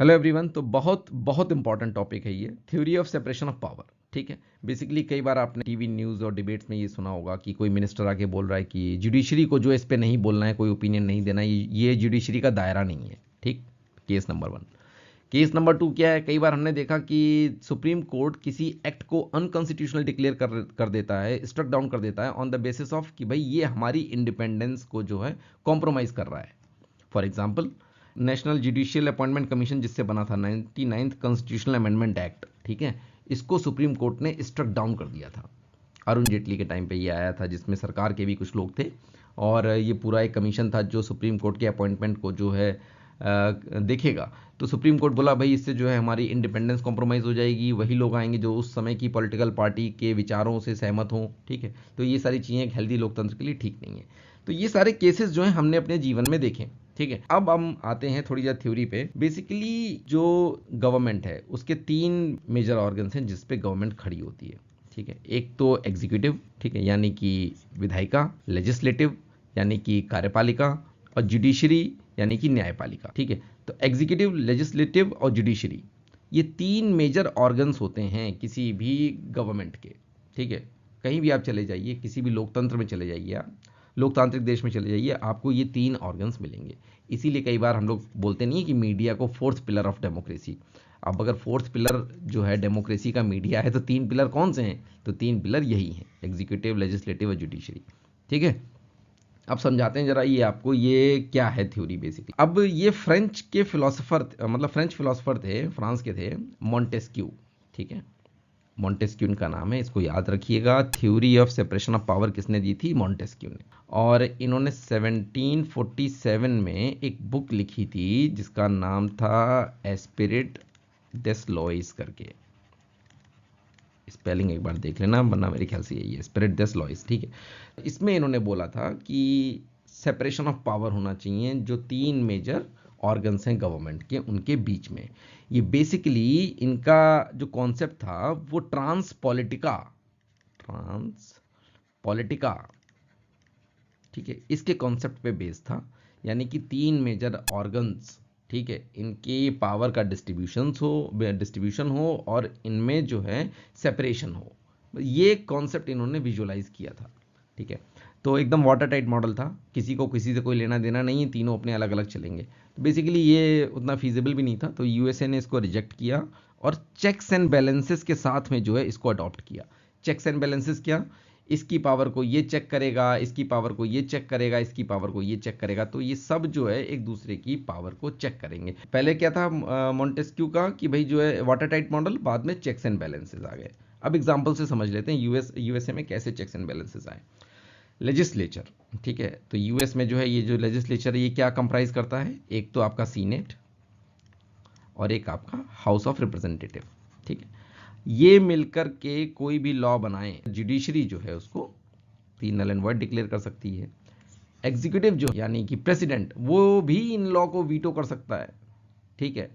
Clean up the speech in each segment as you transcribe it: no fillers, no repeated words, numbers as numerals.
Hello everyone. तो बहुत बहुत इंपॉर्टेंट टॉपिक है ये, theory of separation of power. ठीक है, बेसिकली कई बार आपने टीवी न्यूज़ और डिबेट्स में ये सुना होगा कि कोई मिनिस्टर आके बोल रहा है कि जुडिशरी को जो इस पे नहीं बोलना है, कोई ओपिनियन नहीं देना, ये जुडिशरी का दायरा नहीं है। ठीक, केस नंबर 1। केस नंबर 2 क्या है, कई बार हमने देखा कि सुप्रीम कोर्ट किसी एक्ट को अनकॉन्स्टिट्यूशनल डिक्लेयर कर देता है, स्ट्रक डाउन कर देता है ऑन द बेसिस ऑफ कि भाई ये हमारी इंडिपेंडेंस को जो है कॉम्प्रोमाइज कर रहा है। For example, national judicial appointment commission जिससे बना था 99th कॉन्स्टिट्यूशनल अमेंडमेंट एक्ट, ठीक है, इसको सुप्रीम कोर्ट ने स्ट्रक डाउन कर दिया था। अरुण जेटली के टाइम पे ये आया था, जिसमें सरकार के भी कुछ लोग थे और ये पूरा एक कमीशन था जो सुप्रीम कोर्ट के अपॉइंटमेंट को जो है देखेगा। तो सुप्रीम कोर्ट बोला भाई इससे जो है हमारी इंडिपेंडेंस कॉम्प्रोमाइज़ हो जाएगी, वही लोग आएंगे जो उस समय की पॉलिटिकल पार्टी के विचारों से सहमत हों। ठीक है, तो ये सारी चीज़ें एक हेल्दी लोकतंत्र के लिए ठीक नहीं है। तो ये सारे केसेस जो हैं हमने अपने जीवन में देखे। ठीक है, अब हम आते हैं थोड़ी ज़्यादा थ्योरी पे। बेसिकली जो गवर्नमेंट है उसके 3 मेजर ऑर्गन्स हैं जिस पे गवर्नमेंट खड़ी होती है। ठीक है, एक तो एग्जीक्यूटिव, ठीक है, यानी कि विधायिका, लेजिस्लेटिव यानी कि कार्यपालिका, और जुडिशरी यानी कि न्यायपालिका। ठीक है, तो एग्जीक्यूटिव, लेजिस्लेटिव और जुडिशरी, ये 3 मेजर ऑर्गन्स होते हैं किसी भी गवर्नमेंट के। ठीक है, कहीं भी आप चले जाइए, किसी भी लोकतंत्र में चले जाइए, आप लोकतांत्रिक देश में चले जाइए, आपको ये 3 ऑर्गन्स मिलेंगे। इसीलिए कई बार हम लोग बोलते नहीं है कि मीडिया को 4th पिलर ऑफ डेमोक्रेसी। अब अगर 4th पिलर जो है डेमोक्रेसी का मीडिया है, तो 3 पिलर कौन से हैं? तो 3 पिलर यही हैं, एग्जीक्यूटिव, लेजिस्लेटिव और जुडिशरी। ठीक है, अब समझाते हैं जरा ये आपको, ये क्या है थ्योरी बेसिकली। अब ये फ्रेंच के फिलोसोफर, मतलब फ्रेंच फिलोसोफर थे, फ्रांस के थे, मॉन्टेस्क्यू। ठीक है, मॉन्टेस्क्यू इनका नाम है, इसको याद रखिएगा। Theory of separation of power किसने दी थी? मॉन्टेस्क्यू ने। और इन्होंने 1747 में एक बुक लिखी थी जिसका नाम था एस्पिरिट डेस लॉइस करके। स्पेलिंग एक बार देख लेना, वरना मेरे ख्याल से यही है, स्पिरिट डेस लॉइस। ठीक है, इसमें इन्होंने बोला था कि सेपरेशन ऑफ पावर होना चाहिए, जो 3 मेजर ऑर्गन्स हैं गवर्नमेंट के उनके बीच में। ये बेसिकली इनका जो कॉन्सेप्ट था वो ट्रांस पॉलिटिका, ठीक है, इसके कॉन्सेप्ट पे बेस था। यानी कि 3 मेजर ऑर्गन्स, ठीक है, इनके पावर का डिस्ट्रीब्यूशन हो और इनमें जो है सेपरेशन हो, ये कॉन्सेप्ट इन्होंने विजुअलाइज किया था। ठीक है, तो एकदम वाटर टाइट मॉडल था, किसी को किसी से कोई लेना देना नहीं है, तीनों अपने अलग अलग चलेंगे। तो बेसिकली ये उतना फीजिबल भी नहीं था, तो यूएसए ने इसको रिजेक्ट किया और चेक्स एंड बैलेंसेस के साथ में जो है इसको अडॉप्ट किया। चेक्स एंड बैलेंसेस क्या? इसकी पावर को ये चेक करेगा, इसकी पावर को ये चेक करेगा, इसकी पावर को ये चेक करेगा, तो ये सब जो है एक दूसरे की पावर को चेक करेंगे। पहले क्या था मॉन्टेस्क्यू का कि भाई जो है वाटर टाइट मॉडल, बाद में चेक्स एंड बैलेंसेस आ गए। अब एग्जांपल से समझ लेते हैं यूएसए में कैसे चेक्स एंड बैलेंसेस आए। लेजिस्लेचर, ठीक है, तो यूएस में जो है ये जो लेजिस्लेचर ये क्या कंप्राइज करता है? एक तो आपका सीनेट और एक आपका हाउस ऑफ रिप्रेजेंटेटिव। ठीक है, ये मिलकर के कोई भी लॉ बनाए। जुडिशरी जो है उसको नल एंड वॉइड डिक्लेयर कर सकती है। एग्जीक्यूटिव जो यानी कि प्रेसिडेंट, वो भी इन लॉ को वीटो कर सकता है। ठीक है,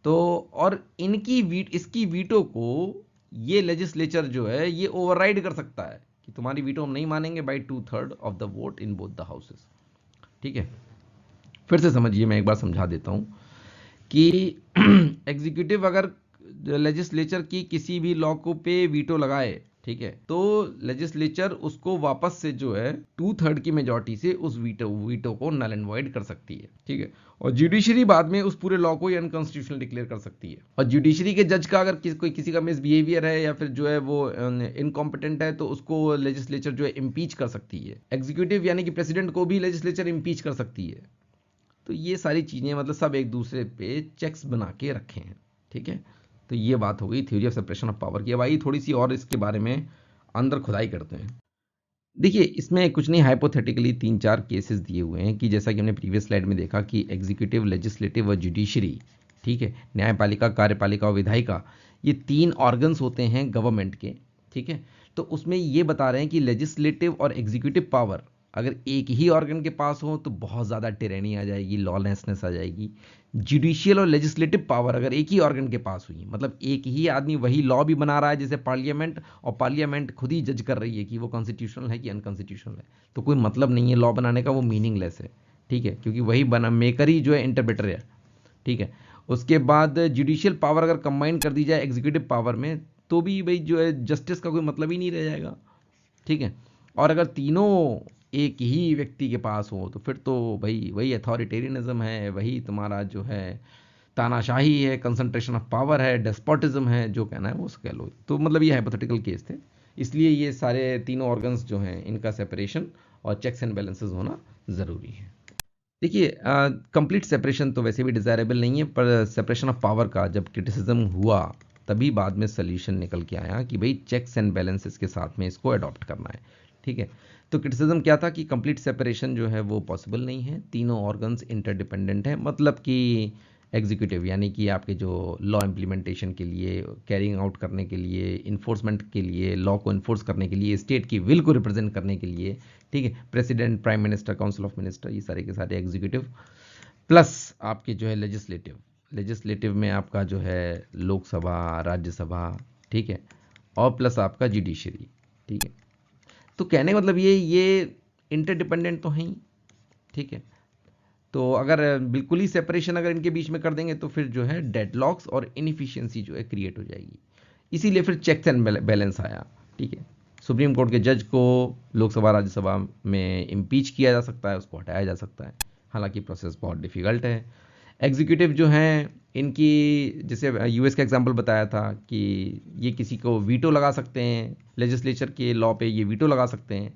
तो और इसकी वीटो को ये लेजिस्लेचर जो है ये ओवरराइड कर सकता है कि तुम्हारी वीटो हम नहीं मानेंगे by 2/3 of the vote in both the houses. ठीक है, फिर से समझिए, मैं एक बार समझा देता हूं कि एग्जीक्यूटिव अगर लेजिस्लेचर की किसी भी लॉ को पे वीटो लगाए, ठीक है, तो लेजिस्लेचर उसको वापस से जो है 2/3 की मेजॉरिटी से उस वीटो को नल एंड वॉइड कर सकती है। ठीक है, और जुडिशरी बाद में उस पूरे लॉ को अनकॉन्स्टिट्यूशनल डिक्लेयर कर सकती है। और जुडिशरी के जज का अगर कोई किसी का मिसबिहेवियर है या फिर जो है वो इनकॉम्पिटेंट है, तो उसको लेजिस्लेचर जो है इम्पीच कर सकती है। एग्जीक्यूटिव यानी कि प्रेसिडेंट को भी लेजिस्लेचर इम्पीच कर सकती है। तो ये सारी चीज़ें मतलब सब एक दूसरे पे चेक्स बना के रखे हैं। ठीक है, तो ये बात हो गई theory of separation of power की। अब आइए थोड़ी सी और इसके बारे में अंदर खुदाई करते हैं। देखिए, इसमें कुछ नहीं, हाइपोथेटिकली 3-4 केसेस दिए हुए हैं कि जैसा कि हमने प्रीवियस स्लाइड में देखा कि एग्जीक्यूटिव, लेजिस्लेटिव और जुडिशरी, ठीक है, न्यायपालिका, कार्यपालिका और विधायिका, ये 3 ऑर्गन्स होते हैं गवर्नमेंट के। ठीक है, तो उसमें ये बता रहे हैं कि लेजिस्लेटिव और एग्जीक्यूटिव पावर अगर एक ही ऑर्गन के पास हो तो बहुत ज़्यादा टिरेनी आ जाएगी, लॉलेसनेस आ जाएगी। जुडिशियल और लेजिस्लेटिव पावर अगर एक ही ऑर्गन के पास हुई, मतलब एक ही आदमी वही लॉ भी बना रहा है जैसे पार्लियामेंट, और पार्लियामेंट खुद ही जज कर रही है कि वो कॉन्स्टिट्यूशनल है कि अनकॉन्स्टिट्यूशनल है, तो कोई मतलब नहीं है लॉ बनाने का, वो मीनिंगलेस है। ठीक है, क्योंकि वही बना मेकर ही जो है इंटरप्रेटर है। ठीक है, उसके बाद जुडिशियल पावर अगर कंबाइन कर दी जाए एग्जीक्यूटिव पावर में तो भी भाई जो है जस्टिस का कोई मतलब ही नहीं रह जाएगा, ठीक है। और अगर तीनों एक ही व्यक्ति के पास हो तो फिर तो भाई वही अथॉरिटेरियनिज्म है, वही तुम्हारा जो है तानाशाही है, कंसंट्रेशन ऑफ पावर है, डेस्पोटिज्म है, जो कहना है वो कह लो। तो मतलब ये हाइपोथेटिकल केस थे, इसलिए ये सारे तीनों ऑर्गन्स जो हैं इनका सेपरेशन और चेक्स एंड बैलेंसेस होना ज़रूरी है। देखिए कंप्लीट सेपरेशन तो वैसे भी डिज़ायरेबल नहीं है, पर सेपरेशन ऑफ पावर का जब क्रिटिसिज्म हुआ तभी बाद में सोल्यूशन निकल के आया कि भाई चेक्स एंड बैलेंसेस के साथ में इसको अडॉप्ट करना है, ठीक है। तो क्रिटिसिज्म क्या था कि कंप्लीट सेपरेशन जो है वो पॉसिबल नहीं है, तीनों ऑर्गन्स इंटरडिपेंडेंट है, मतलब कि एग्जीक्यूटिव यानी कि आपके जो लॉ इम्प्लीमेंटेशन के लिए, कैरिंग आउट करने के लिए, इन्फोर्समेंट के लिए, लॉ को इन्फोर्स करने के लिए, स्टेट की विल को रिप्रेजेंट करने के लिए, ठीक है, president, prime minister, council of minister, ये सारे के सारे एग्जीक्यूटिव, प्लस आपके जो है लेजिस्लेटिव में आपका जो है लोकसभा, राज्यसभा, ठीक है, और प्लस आपका जुडिशरी, ठीक है। तो कहने का मतलब ये इंटरडिपेंडेंट तो हैं ही, ठीक है। तो अगर बिल्कुल ही सेपरेशन अगर इनके बीच में कर देंगे तो फिर जो है डेडलॉक्स और इनफिशिएंसी जो है क्रिएट हो जाएगी, इसीलिए फिर चेक्स एंड बैलेंस आया, ठीक है। सुप्रीम कोर्ट के जज को लोकसभा राज्यसभा में इम्पीच किया जा सकता है, उसको हटाया जा सकता है, हालांकि प्रोसेस बहुत डिफिकल्ट है। एग्जीक्यूटिव जो हैं इनकी, जैसे यूएस का एग्जांपल बताया था कि ये किसी को वीटो लगा सकते हैं, लेजिस्लेचर के लॉ पे ये वीटो लगा सकते हैं,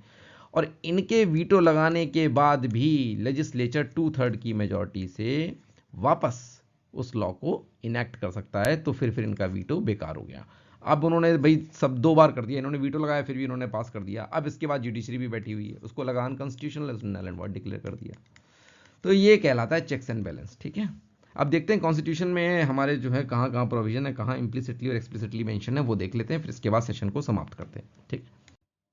और इनके वीटो लगाने के बाद भी लेजिस्लेचर 2/3 की मेजॉरिटी से वापस उस लॉ को इनैक्ट कर सकता है, तो फिर इनका वीटो बेकार हो गया। अब उन्होंने भाई सब 2 बार कर दिया, इन्होंने वीटो लगाया फिर भी इन्होंने पास कर दिया, अब इसके बाद जुडिशरी भी बैठी हुई है, उसको लगा unconstitutional, null and void declare कर दिया। तो ये कहलाता है चेक्स एंड बैलेंस, ठीक है। अब देखते हैं कॉन्स्टिट्यूशन में हमारे जो है कहाँ कहाँ प्रोविजन है, कहाँ इम्प्लिसिटली और एक्सप्लिसिटली मेंशन है, वो देख लेते हैं, फिर इसके बाद सेशन को समाप्त करते हैं, ठीक।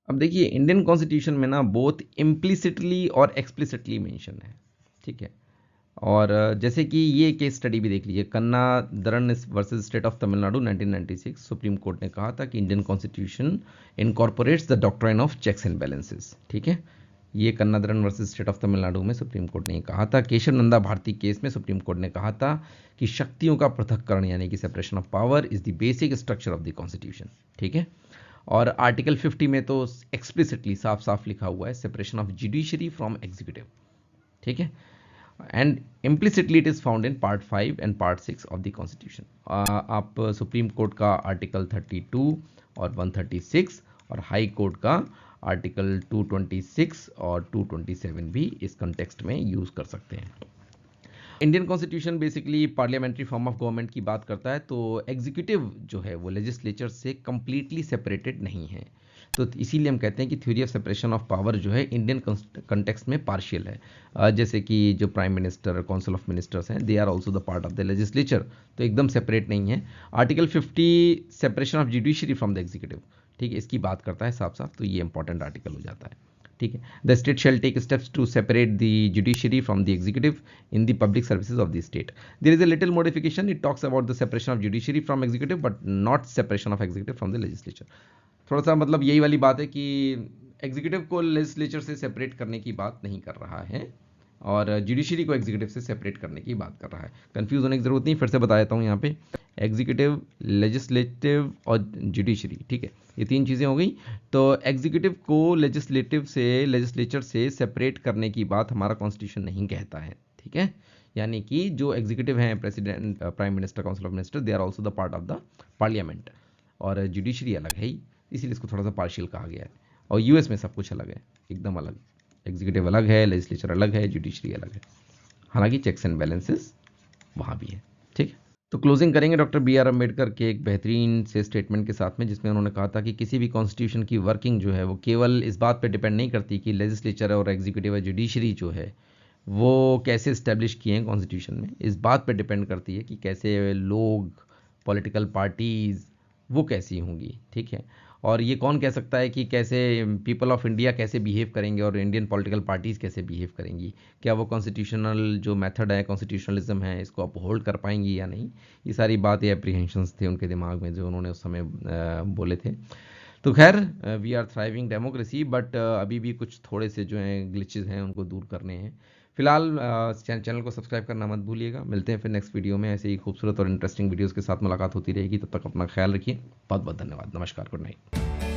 अब देखिए इंडियन कॉन्स्टिट्यूशन में ना बोथ इम्प्लिसिटली और एक्सप्लिसिटली मेंशन है, ठीक है। और जैसे कि ये केस स्टडी भी देख लीजिए, Kannadasan versus state of Tamil Nadu 1996, Supreme Court ने कहा था कि Indian constitution incorporates the doctrine of checks and balances, ठीक है। ये Kannadasan versus state of Tamil Nadu में सुप्रीम कोर्ट ने कहा था। केशव नंदा भारती केस में सुप्रीम कोर्ट ने कहा था कि शक्तियों का पृथक्करण यानी कि separation of power is the basic structure of the constitution, ठीक है। और आर्टिकल 50 में तो एक्सप्लिसिटली साफ साफ लिखा हुआ है separation of judiciary from executive, ठीक है। And implicitly it is found in part 5 and part 6 of the constitution. आप सुप्रीम कोर्ट का आर्टिकल 32 और 136 और हाई कोर्ट का आर्टिकल 226 और 227 भी इस कंटेक्स्ट में यूज कर सकते हैं। Indian constitution basically parliamentary form of government की बात करता है, तो एग्जीक्यूटिव जो है वो लेजिस्लेचर से कंप्लीटली सेपरेटेड नहीं है, तो इसीलिए हम कहते हैं कि theory of separation of power जो है इंडियन कंटेक्स्ट में पार्शियल है। जैसे कि जो prime minister, council of ministers हैं, they are also the part of the legislature, तो एकदम सेपरेट नहीं है। Article 50 separation of judiciary from the executive, ठीक है, इसकी बात करता है साफ साफ, तो ये इंपॉर्टेंट आर्टिकल हो जाता है, ठीक है। The state shall take steps to separate the judiciary from the executive in the public services of the state. There is a little modification, it talks about the separation of judiciary from executive but not separation of executive from the legislature. थोड़ा सा मतलब यही वाली बात है कि executive को legislature से सेपरेट करने की बात नहीं कर रहा है और जुडिशरी को एग्जीक्यूटिव से सेपरेट करने की बात कर रहा है। कंफ्यूज होने की जरूरत नहीं, फिर से बता देता हूँ यहाँ पे, एग्जीक्यूटिव, लेजिस्लेटिव और जुडिशरी, ठीक है, ये 3 चीज़ें हो गई। तो एग्जीक्यूटिव को लेजिस्लेचर से सेपरेट करने की बात हमारा कॉन्स्टिट्यूशन नहीं कहता है, ठीक है। यानी कि जो एग्जीक्यूटिव हैं, president, prime minister, council of minister, they are also the part of the parliament, और जुडिशरी अलग है ही, इसीलिए इसको थोड़ा सा पार्शियल कहा गया है। और यूएस में सब कुछ अलग है, एकदम अलग, एग्जीक्यूटिव अलग है, लेजिस्लेचर अलग है, जुडिशरी अलग है, हालांकि चेक्स एंड बैलेंसेस वहाँ भी है, ठीक। तो क्लोजिंग करेंगे डॉक्टर बी आर अम्बेडकर के एक बेहतरीन से स्टेटमेंट के साथ में, जिसमें उन्होंने कहा था कि किसी भी कॉन्स्टिट्यूशन की वर्किंग जो है वो केवल इस बात पर डिपेंड नहीं करती कि लेजिस्लेचर और एग्जीक्यूटिव और जुडिशरी जो है वो कैसे इस्टेब्लिश किए हैं कॉन्स्टिट्यूशन में, इस बात पर डिपेंड करती है कि कैसे लोग, पॉलिटिकल पार्टीज़ वो कैसी होंगी, ठीक है। और ये कौन कह सकता है कि कैसे पीपल ऑफ इंडिया कैसे बिहेव करेंगे और इंडियन पॉलिटिकल पार्टीज़ कैसे बिहेव करेंगी, क्या वो कॉन्स्टिट्यूशनल जो मेथड है, कॉन्स्टिट्यूशनलिज्म है, इसको अपहोल्ड कर पाएंगी या नहीं, ये सारी बात, ये एप्रीहेंशंस थे उनके दिमाग में जो उन्होंने उस समय बोले थे। तो खैर, we are thriving democracy, but अभी भी कुछ थोड़े से जो हैं ग्लिचेस हैं उनको दूर करने हैं। फिलहाल चैनल को सब्सक्राइब करना मत भूलिएगा। मिलते हैं फिर नेक्स्ट वीडियो में, ऐसे ही खूबसूरत और इंटरेस्टिंग वीडियोस के साथ मुलाकात होती रहेगी। तब तक अपना ख्याल रखिए। बहुत बहुत धन्यवाद। नमस्कार, गुड नाइट।